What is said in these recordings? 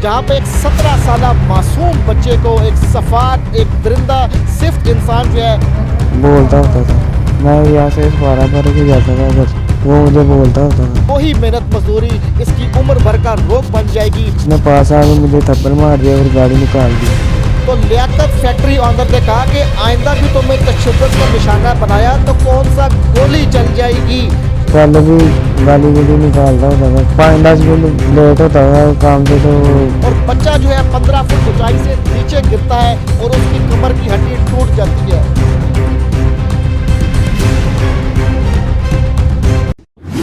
जहाँ पे एक 17 साला मासूम बच्चे को एक सफाक एक दरिंदा सिर्फ इंसान जो है बोलता होता था। मैं यहाँ से 12 भर के जाता था घर, वो मुझे बोलता होता था। वही मेहनत मजदूरी इसकी उम्र भर का रोग बन जाएगी। उसने पास आके मुझे थप्पड़ मार दिया और गाड़ी निकाल दी। तो लियाकत फैक्ट्री ऑनर ने कहा कि आइंदा भी तुम्हें तशद्दुद का निशाना बनाया तो कौन सा गोली चल जाएगी। पहले भी गाली गुली निकालता होता था, 5-10 मिनट लेट होता था काम से तो। और बच्चा जो है 15 फुट ऊंचाई से नीचे गिरता है और उसकी कमर की हड्डी टूट जाती है।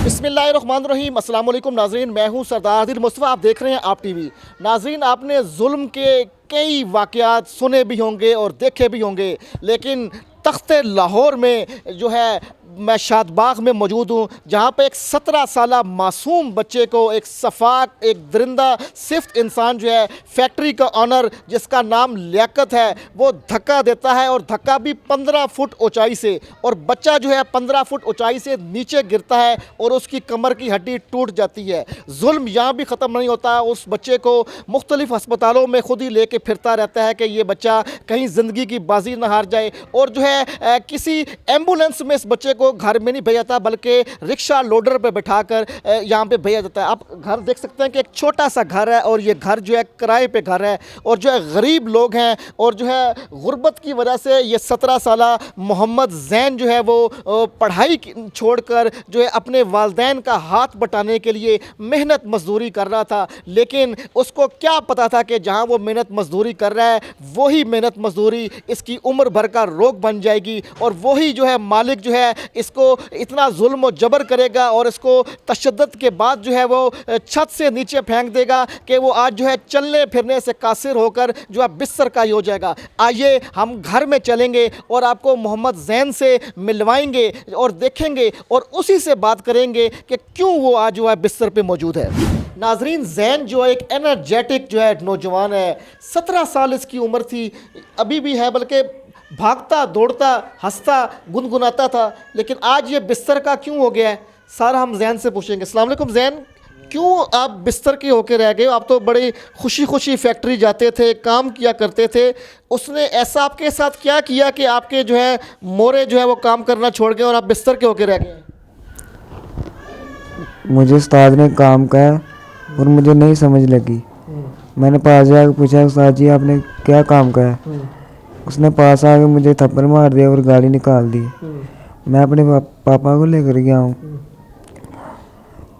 बिस्मिल्लाहिर्रहमानिर्रहीम, अस्सलाम वालेकुम नाजरीन, मैं हूं सरदार आदिल मुस्तफ़ा, आप देख रहे हैं आप टीवी। नाजरीन, आपने जुल्म के कई वाक़यात सुने भी होंगे और देखे भी होंगे, लेकिन तख्ते लाहौर में जो है मैं शादबाग में मौजूद हूँ, जहाँ पे एक 17 साला मासूम बच्चे को एक सफाक एक दरिंदा सिफ्त इंसान जो है फैक्ट्री का ऑनर जिसका नाम लियाकत है वो धक्का देता है और धक्का भी 15 फुट ऊंचाई से, और बच्चा जो है 15 फुट ऊंचाई से नीचे गिरता है और उसकी कमर की हड्डी टूट जाती है। जुल्म यहाँ भी ख़त्म नहीं होता, उस बच्चे को मुख्तलिफ़ अस्पतालों में खुद ही लेके फिरता रहता है कि ये बच्चा कहीं ज़िंदगी की बाजी ना हार जाए, और जो है किसी एम्बुलेंस में इस बच्चे को घर में नहीं भेजा जाता बल्कि रिक्शा लोडर पे बिठाकर यहाँ पे भेजा जाता है। आप घर देख सकते हैं कि एक छोटा सा घर है और ये घर जो है किराए पे घर है, और जो है गरीब लोग हैं, और जो है गुर्बत की वजह से ये 17 साला मोहम्मद जैन जो है वो पढ़ाई छोड़कर जो है अपने वालदैन का हाथ बटाने के लिए मेहनत मजदूरी कर रहा था। लेकिन उसको क्या पता था कि जहाँ वो मेहनत मजदूरी कर रहा है वही मेहनत मजदूरी इसकी उम्र भर का रोग बन जाएगी, और वही जो है मालिक जो है इसको इतना जुल्म और जबर करेगा और इसको तशद्दुद के बाद जो है वो छत से नीचे फेंक देगा कि वो आज जो है चलने फिरने से कासिर होकर जो है बिस्तर का ही हो जाएगा। आइए हम घर में चलेंगे और आपको मोहम्मद जैन से मिलवाएंगे और देखेंगे और उसी से बात करेंगे कि क्यों वो आज जो है बिस्तर पे मौजूद है। नाजरीन, जैन जो है एक एनर्जेटिक जो है नौजवान है, 17 साल इसकी उम्र थी, अभी भी है, बल्कि भागता दौड़ता हंसता गुनगुनाता था, लेकिन आज ये बिस्तर का क्यों हो गया है, सारा हम जैन से पूछेंगे। अस्सलाम वालेकुम जैन, क्यों आप बिस्तर के होके रह गए? आप तो बड़ी खुशी खुशी फैक्ट्री जाते थे, काम किया करते थे, उसने ऐसा आपके साथ क्या किया कि आपके जो है मोरे जो है वो काम करना छोड़ गए और आप बिस्तर के होके रह गए? मुझे उस्ताद ने काम कहा और मुझे नहीं समझ लगी। मैंने पास जाकर पूछा, उस्ताद जी आपने क्या काम कहा? उसने पास आके मुझे थप्पड़ मार दिया और गाड़ी निकाल दी। मैं अपने पापा को लेकर गया हूँ,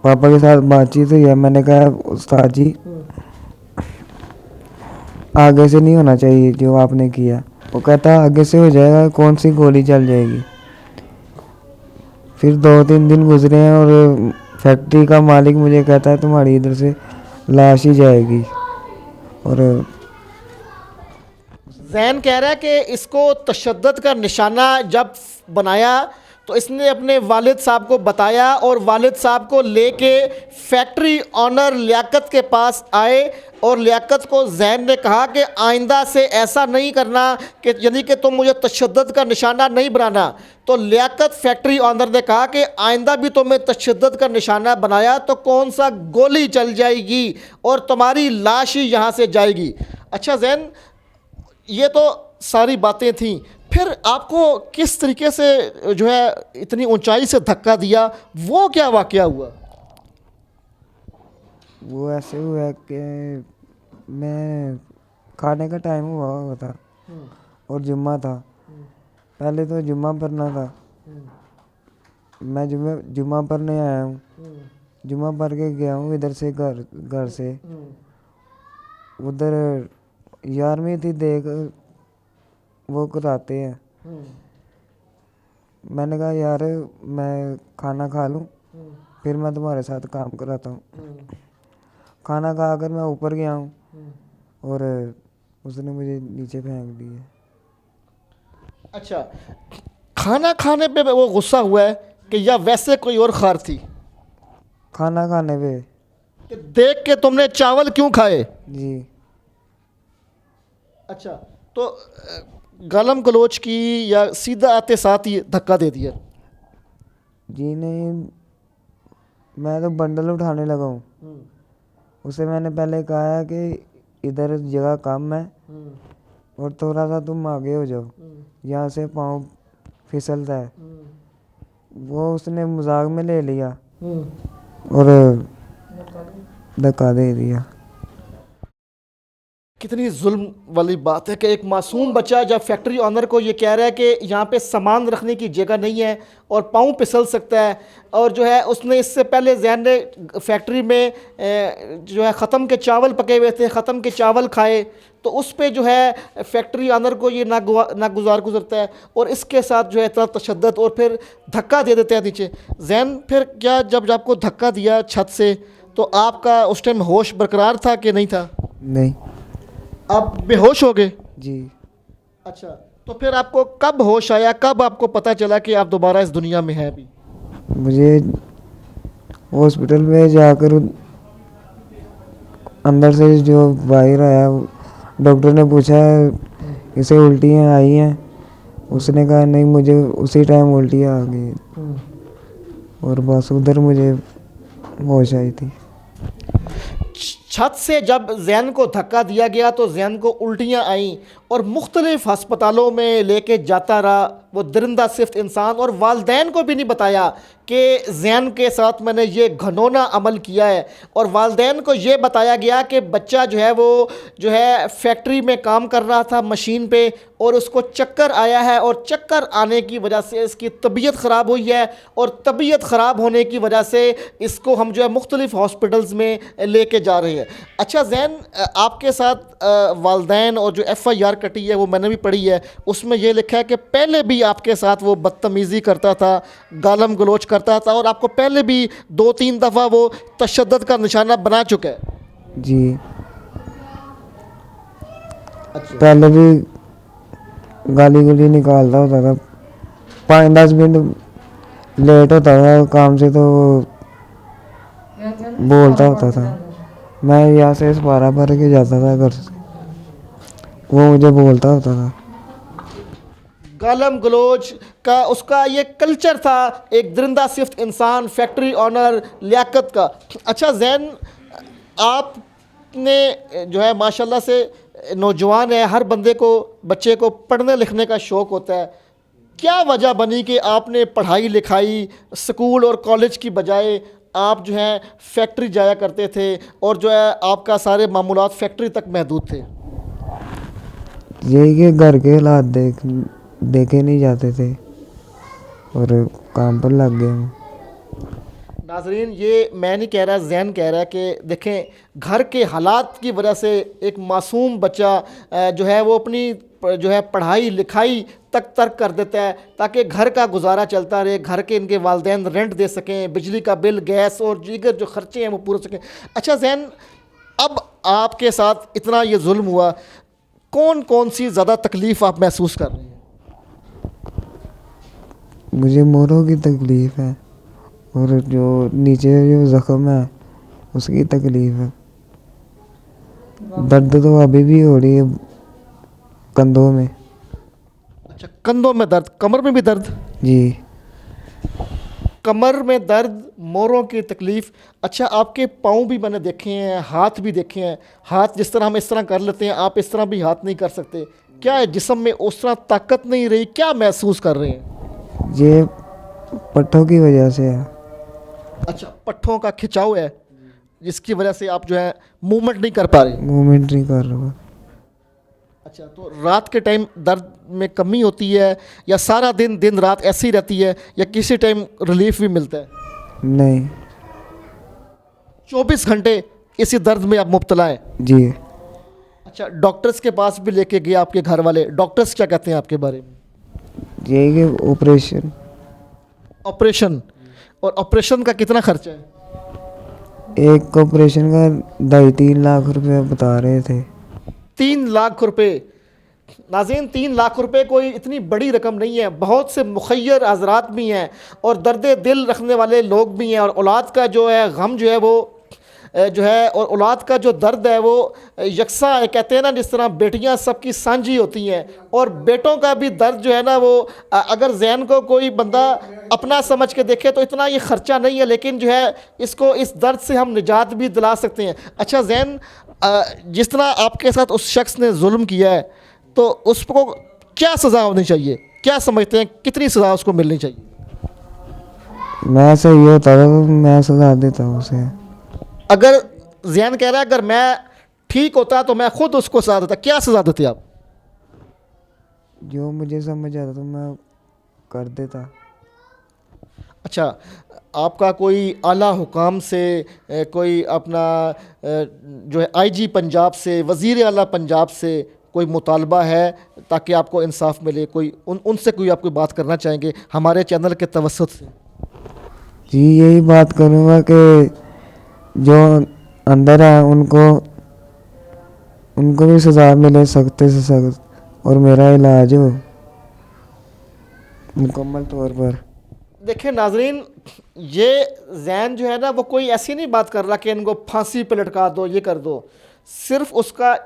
पापा के साथ बातचीत हुई है। मैंने कहा उस्ताद जी आगे से नहीं होना चाहिए जो आपने किया। वो कहता आगे से हो जाएगा, कौन सी गोली चल जाएगी। फिर 2-3 दिन गुजरे हैं और फैक्ट्री का मालिक मुझे कहता है तुम्हारी इधर से लाश ही जाएगी। और जैन कह रहा है कि इसको तशद्दुद का निशाना जब बनाया तो इसने अपने वालिद साहब को बताया और वालिद साहब को लेके फैक्ट्री ऑनर लियाकत के पास आए, और लियाकत को जैन ने कहा कि आइंदा से ऐसा नहीं करना, कि यानी कि तुम मुझे तशद्दुद का निशाना नहीं बनाना। तो लियाकत फैक्ट्री ऑनर ने कहा कि आइंदा भी तुम्हें तशद्दुद का निशाना बनाया तो कौन सा गोली चल जाएगी और तुम्हारी लाश ही यहाँ से जाएगी। अच्छा जैन, ये तो सारी बातें थीं, फिर आपको किस तरीके से जो है इतनी ऊंचाई से धक्का दिया, वो क्या वाकया हुआ? वो ऐसे हुआ कि मैं खाने का टाइम हुआ था और जुम्मा था। पहले तो जुम्मा पढ़ना था, मैं जुम्मा पढ़ने आया हूँ, जुम्मा पढ़ के गया हूँ इधर से घर से। उधर 11वीं थी, देख वो कराते हैं। मैंने कहा यार मैं खाना खा लूँ फिर मैं तुम्हारे साथ काम कराता हूँ। खाना खा कर मैं ऊपर गया हूँ और उसने मुझे नीचे फेंक दिया। अच्छा, खाना खाने पे वो गुस्सा हुआ है कि या वैसे कोई और खार थी? खाना खाने पे कि देख के तुमने चावल क्यों खाए? जी। अच्छा, तो गालम गलोच की या सीधा आते साथ ही धक्का दे दिया? जी नहीं, मैं तो बंडल उठाने लगा हूँ उसे मैंने पहले कहा है कि इधर जगह कम है और थोड़ा सा तुम आगे हो जाओ, यहाँ से पाँव फिसलता है। वो उसने मजाक में ले लिया और धक्का दे दिया। कितनी जुल्म वाली बात है कि एक मासूम बच्चा जब फैक्ट्री ऑनर को ये कह रहा है कि यहाँ पे सामान रखने की जगह नहीं है और पाँव फिसल सकता है, और जो है उसने इससे पहले जैन ने फैक्ट्री में जो है ख़त्म के चावल पके हुए थे, ख़त्म के चावल खाए, तो उस पे जो है फैक्ट्री ऑनर को ये नागुजार गुजरता है और इसके साथ जो है इतना तशद्दुद, और फिर धक्का दे देते हैं नीचे। जैन फिर क्या जब आपको धक्का दिया छत से तो आपका उस टाइम होश बरकरार था कि नहीं था? नहीं। आप बेहोश हो गए? जी। अच्छा, तो फिर आपको कब होश आया, कब आपको पता चला कि आप दोबारा इस दुनिया में हैं अभी? मुझे हॉस्पिटल में जाकर अंदर से जो बाहर आया, डॉक्टर ने पूछा इसे उल्टियाँ आई हैं, उसने कहा नहीं, मुझे उसी टाइम उल्टियाँ आ गई और बस उधर मुझे होश आई थी। छत से जब जैन को धक्का दिया गया तो जैन को उल्टियाँ आईं और मुख्तलिफ़ हस्पतालों में लेके जाता रहा वो दरिंदा सिफ्त इंसान, और वालदैन को भी नहीं बताया कि जैन के साथ मैंने ये घनौना अमल किया है। और वालदैन को ये बताया गया कि बच्चा जो है वो जो है फैक्ट्री में काम कर रहा था मशीन पे, और उसको चक्कर आया है और चक्कर आने की वजह से इसकी तबीयत ख़राब हुई है, और तबीयत ख़राब होने की वजह से इसको हम जो है मुख्तलिफ़ हॉस्पिटल्स में लेके जा रहे हैं। अच्छा जैन, आपके साथ वालदैन और जो FIR कटी है वो मैंने भी पढ़ी है, उसमें ये लिखा है कि पहले भी आपके साथ वो बदतमीज़ी करता था, गालम गलोच करता था, और आपको पहले भी 2-3 दफ़ा वो तशद्दुद का निशाना बना चुका है। जी। अच्छा। पहले भी गाली गुली निकालता होता था, 5-10 मिनट लेट होता था काम से तो बोलता होता था। मैं यहाँ से पारा भर के जाता था घर से, वो मुझे बोलता होता था। गालम गलोच का उसका ये कल्चर था, एक दरिंदा सिफ्त इंसान, फैक्ट्री ऑनर, लियाकत का। अच्छा जैन, आपने जो है माशाल्लाह से नौजवान है, हर बंदे को, बच्चे को पढ़ने लिखने का शौक़ होता है, क्या वजह बनी कि आपने पढ़ाई लिखाई स्कूल और कॉलेज की बजाय आप जो है फैक्ट्री जाया करते थे और जो है आपका सारे मामूलात फैक्ट्री तक महदूद थे? यही कि घर के हालात देखे नहीं जाते थे और काम पर लग गए हूँ। नाजरीन, ये मैं नहीं कह रहा, जैन कह रहा है कि देखें घर के हालात की वजह से एक मासूम बच्चा जो है वो अपनी जो है पढ़ाई लिखाई तक तर्क कर देता है ताकि घर का गुजारा चलता रहे, घर के इनके वालदैन रेंट दे सकें, बिजली का बिल, गैस और दीगर जो खर्चे हैं वो पूरे सकें। अच्छा जैन, अब आपके साथ इतना ये जुल्म हुआ, कौन कौन सी ज़्यादा तकलीफ़ आप महसूस कर रहे हैं? मुझे मोरों की तकलीफ़ है और जो नीचे जो ज़ख्म है उसकी तकलीफ़ है। दर्द तो अभी भी हो रही है कंधों में। अच्छा, कंधों में दर्द, कमर में भी दर्द? जी। कमर में दर्द, मोरों की तकलीफ़। अच्छा, आपके पाँव भी मैंने देखे हैं, हाथ भी देखे हैं। हाथ जिस तरह हम इस तरह कर लेते हैं, आप इस तरह भी हाथ नहीं कर सकते। क्या है जिस्म में उस तरह ताकत नहीं रही, क्या महसूस कर रहे हैं? ये पट्टों की वजह से है। अच्छा, पट्ठों का खिंचाव है जिसकी वजह से आप जो है मूवमेंट नहीं कर पा रहे? मूवमेंट नहीं कर रहा। अच्छा, तो रात के टाइम दर्द में कमी होती है या सारा दिन दिन रात ऐसी रहती है या किसी टाइम रिलीफ भी मिलता है? नहीं, 24 घंटे इसी दर्द में आप मुब्तला हैं? जी। अच्छा, डॉक्टर्स के पास भी लेके गए आपके घर वाले, डॉक्टर्स क्या कहते हैं आपके बारे में? यही कि ऑपरेशन। ऑपरेशन? और ऑपरेशन का कितना खर्चा है? एक ऑपरेशन का 2.5-3 लाख रुपए बता रहे थे। 3 लाख रुपए? नाज़रीन, 3 लाख रुपए कोई इतनी बड़ी रकम नहीं है। बहुत से मुखय्यर हजरात भी हैं और दर्द दिल रखने वाले लोग भी हैं और औलाद का जो है गम जो है वो जो है और औलाद का जो दर्द है वो यकसा है। कहते हैं ना, जिस तरह बेटियां सबकी सांझी होती हैं और बेटों का भी दर्द जो है ना वो अगर जैन को कोई बंदा अपना समझ के देखे तो इतना ये ख़र्चा नहीं है, लेकिन जो है इसको इस दर्द से हम निजात भी दिला सकते हैं। अच्छा जैन, जिस तरह आपके साथ उस शख्स ने जुल्म किया है तो उसको क्या सज़ा होनी चाहिए, क्या समझते हैं, कितनी सज़ा उसको मिलनी चाहिए? मैं सही होता तो मैं सजा देता उसे। अगर जैन कह रहा है अगर मैं ठीक होता तो मैं खुद उसको सजा देता, क्या सजा देते आप? जो मुझे समझ आता तो मैं कर देता। अच्छा, आपका कोई आला हुकाम से कोई अपना जो है आईजी पंजाब से, वज़ीर आला पंजाब से कोई मुतालबा है ताकि आपको इंसाफ मिले? कोई उनसे कोई आप कोई बात करना चाहेंगे हमारे चैनल के तवस्सुत से? जी यही बात करूँगा कि जो अंदर है उनको भी सज़ा मिले सख्त से सख्त, और मेरा इलाज हो मुकम्मल तौर पर। देखिए नाजरीन, ये जैन जो है ना वो कोई ऐसी नहीं बात कर रहा कि इनको फांसी पे लटका दो, ये कर दो। सिर्फ उसका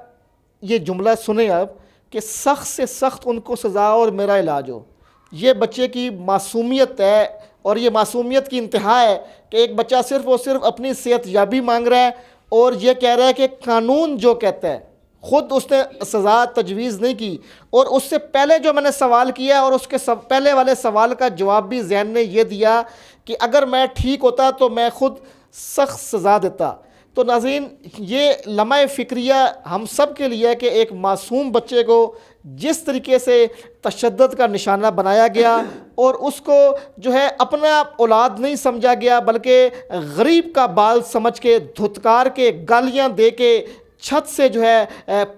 ये जुमला सुने आप कि सख्त से सख्त उनको सज़ा और मेरा इलाज हो। ये बच्चे की मासूमियत है और ये मासूमियत की इंतहा है कि एक बच्चा सिर्फ और सिर्फ अपनी सेहत याबी मांग रहा है और ये कह रहा है कि कानून जो कहता है, ख़ुद उसने सज़ा तजवीज़ नहीं की। और उससे पहले जो मैंने सवाल किया और उसके पहले वाले सवाल का जवाब भी जैन ने ये दिया कि अगर मैं ठीक होता तो मैं ख़ुद सख्त सज़ा देता। तो नाज़रीन, ये लम्हा फ़िक्रिया हम सब के लिए है कि एक मासूम बच्चे को जिस तरीके से तशद्दुद का निशाना बनाया गया और उसको जो है अपना औलाद नहीं समझा गया बल्कि गरीब का बाल समझ के धुतकार के गालियाँ दे के छत से जो है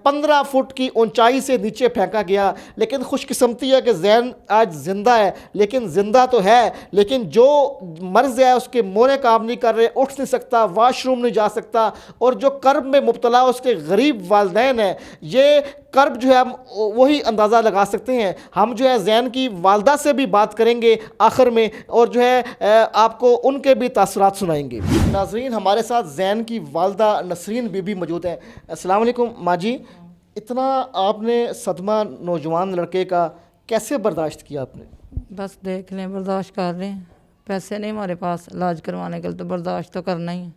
15 फुट की ऊंचाई से नीचे फेंका गया। लेकिन खुशकिस्मती है कि जैन आज ज़िंदा है, लेकिन ज़िंदा तो है लेकिन जो मर्ज़ है उसके मोरे काम नहीं कर रहे, उठ नहीं सकता, वाशरूम नहीं जा सकता, और जो कर्ब में मुब्तला उसके गरीब वालदैन हैं। ये कर्ब जो है हम वही अंदाज़ा लगा सकते हैं। हम जो है जैन की वालदा से भी बात करेंगे आखिर में और जो है आपको उनके भी तासुरात सुनाएंगे। नाज़रीन, हमारे साथ जैन की वालदा नसरीन बीबी मौजूद है। अस्सलाम वालेकुम माँ जी, इतना आपने सदमा नौजवान लड़के का कैसे बर्दाश्त किया आपने? बस देख लें, बर्दाश्त कर रहे हैं। पैसे नहीं हमारे पास इलाज करवाने के लिए, तो बर्दाश्त तो करना ही है।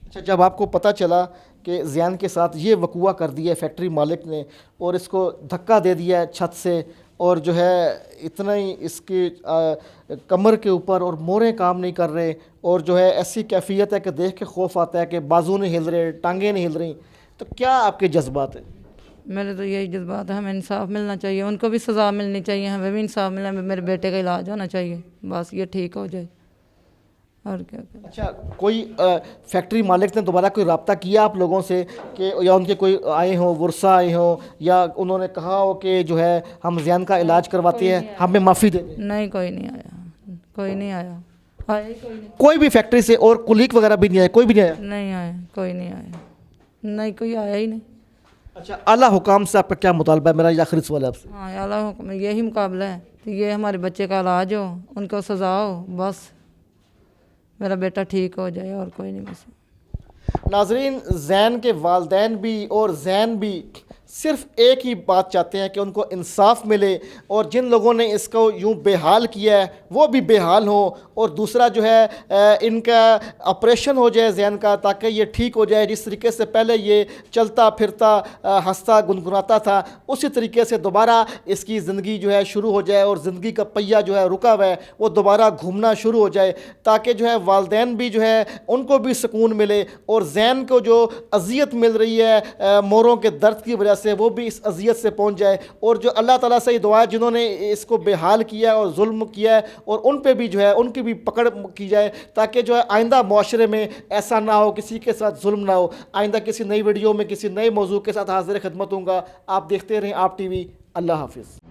अच्छा, जब आपको पता चला कि जैन के साथ ये वकूआ कर दिया फैक्ट्री मालिक ने और इसको धक्का दे दिया है छत से, और जो है इतना ही इसके कमर के ऊपर और मोरे काम नहीं कर रहे, और जो है ऐसी कैफियत है कि देख के खौफ आता है कि बाजू नहीं हिल रहे, टांगें नहीं हिल रही, तो क्या आपके जज्बात हैं? मेरे तो यही जज्बात है, हमें इंसाफ मिलना चाहिए, उनको भी सज़ा मिलनी चाहिए, हमें भी इंसाफ मिलना, मेरे बेटे का इलाज होना चाहिए, बस ये ठीक हो जाए और क्या। अच्छा, कोई फैक्ट्री मालिक ने दोबारा कोई रब्ता किया आप लोगों से कि या उनके कोई आए हों, वर्षा आए हों, या उन्होंने कहा हो कि जो है हम जैन का इलाज करवाते हैं, हमें माफ़ी दे दें? नहीं, कोई नहीं आया, कोई नहीं आया, आया ही कोई नहीं। कोई भी फैक्ट्री से और कुलीग वगैरह भी नहीं आए? कोई भी नहीं आया? नहीं आया, कोई नहीं आया, नहीं कोई आया ही नहीं। अच्छा, आला हुकाम से आपका क्या मुतालबा है? मेरा ये आखिरी सवाल है आपसे। हाँ, आला हुक्म यही मुकाबला है कि ये हमारे बच्चे का इलाज हो, उनको सज़ा हो, बस मेरा बेटा ठीक हो जाए और कोई नहीं बस। नाजरीन, जैन के वालदैन भी और जैन भी सिर्फ एक ही बात चाहते हैं कि उनको इंसाफ मिले, और जिन लोगों ने इसको यूँ बेहाल किया है वो भी बेहाल हो, और दूसरा जो है इनका ऑपरेशन हो जाए जैन का, ताकि ये ठीक हो जाए। जिस तरीके से पहले ये चलता फिरता हंसता गुनगुनाता था, उसी तरीके से दोबारा इसकी ज़िंदगी जो है शुरू हो जाए, और ज़िंदगी का पहिया जो है रुका हुआ है वो दोबारा घूमना शुरू हो जाए, ताकि जो है वालदैन भी जो है उनको भी सुकून मिले, और जैन को जो अजियत मिल रही है मोरों के दर्द की वजह से, वो भी इस अजियत से पहुंच जाए। और जो अल्लाह ताला से दुआ है जिन्होंने इसको बेहाल किया और जुल्म किया है, और उन पे भी जो है उनकी भी पकड़ की जाए, ताकि जो है आइंदा मुआशरे में ऐसा ना हो, किसी के साथ जुल्म ना हो। आइंदा किसी नई वीडियो में किसी नए मौजू के साथ हाजिर खिदमत होऊंगा। आप देखते रहें आप टीवी। अल्लाह हाफिज़।